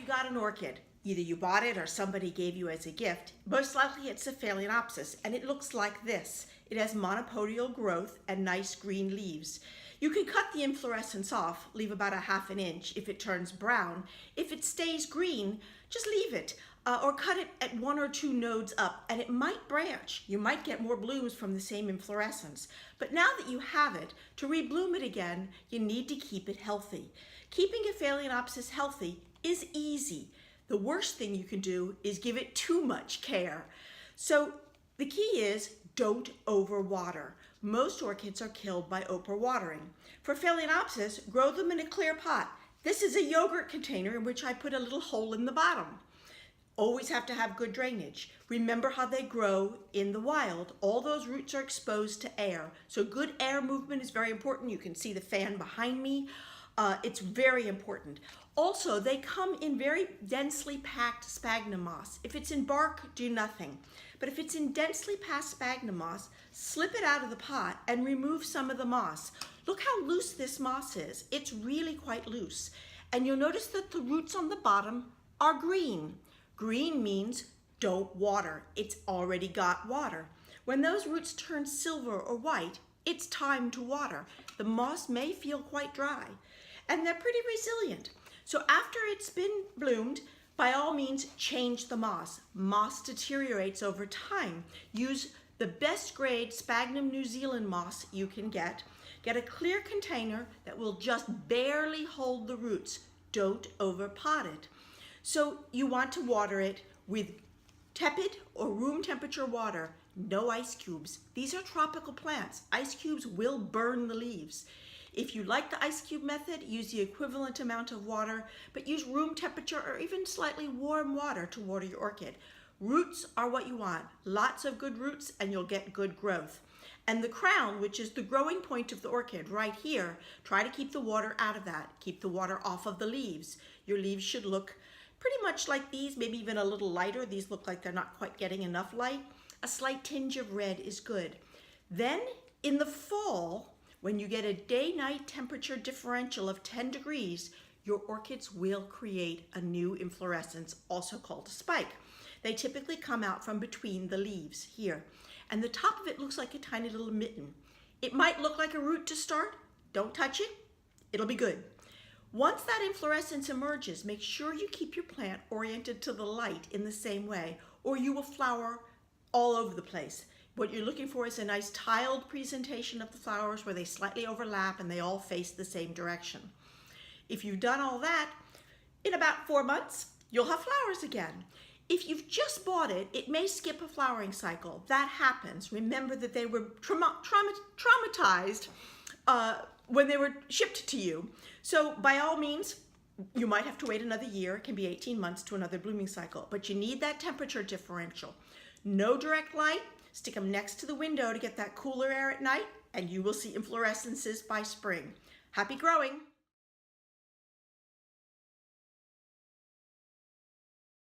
you got an orchid. Either you bought it or somebody gave you as a gift. Most likely it's a Phalaenopsis, and it looks like this. It has monopodial growth and nice green leaves. You can cut the inflorescence off, leave about a ½ an inch if it turns brown. If it stays green, just leave it, or cut it at 1 or 2 nodes up, and it might branch. You might get more blooms from the same inflorescence. But now that you have it, to rebloom it again, you need to keep it healthy. Keeping a Phalaenopsis healthy is easy. The worst thing you can do is give it too much care. So the key is don't overwater. Most orchids are killed by overwatering. For Phalaenopsis, grow them in a clear pot. This is a yogurt container in which I put a little hole in the bottom. Always have to have good drainage. Remember how they grow in the wild. All those roots are exposed to air. So good air movement is very important. You can see the fan behind me. It's very important. Also, they come in very densely packed sphagnum moss. If it's in bark, do nothing. But if it's in densely packed sphagnum moss, slip it out of the pot and remove some of the moss. Look how loose this moss is. It's really quite loose. And you'll notice that the roots on the bottom are green. Green means don't water. It's already got water. When those roots turn silver or white, it's time to water. The moss may feel quite dry, and they're pretty resilient. So after it's been bloomed, by all means, change the moss. Moss deteriorates over time. Use the best grade Sphagnum New Zealand moss you can get. Get a clear container that will just barely hold the roots. Don't overpot it. So you want to water it with tepid or room temperature water. No ice cubes. These are tropical plants. Ice cubes will burn the leaves. If you like the ice cube method, use the equivalent amount of water, but use room temperature or even slightly warm water to water your orchid. Roots are what you want. Lots of good roots and you'll get good growth. And the crown, which is the growing point of the orchid right here, try to keep the water out of that. Keep the water off of the leaves. Your leaves should look pretty much like these, maybe even a little lighter. These look like they're not quite getting enough light. A slight tinge of red is good. Then in the fall, when you get a day-night temperature differential of 10 degrees, your orchids will create a new inflorescence, also called a spike. They typically come out from between the leaves here, and the top of it looks like a tiny little mitten. It might look like a root to start. Don't touch it. It'll be good. Once that inflorescence emerges, make sure you keep your plant oriented to the light in the same way, or you will flower all over the place. What you're looking for is a nice tiled presentation of the flowers where they slightly overlap and they all face the same direction. If you've done all that, in about 4 months, you'll have flowers again. If you've just bought it, it may skip a flowering cycle. That happens. Remember that they were traumatized when they were shipped to you. So by all means, you might have to wait another year. It can be 18 months to another blooming cycle, but you need that temperature differential. No direct light. Stick them next to the window to get that cooler air at night, and you will see inflorescences by spring. Happy growing!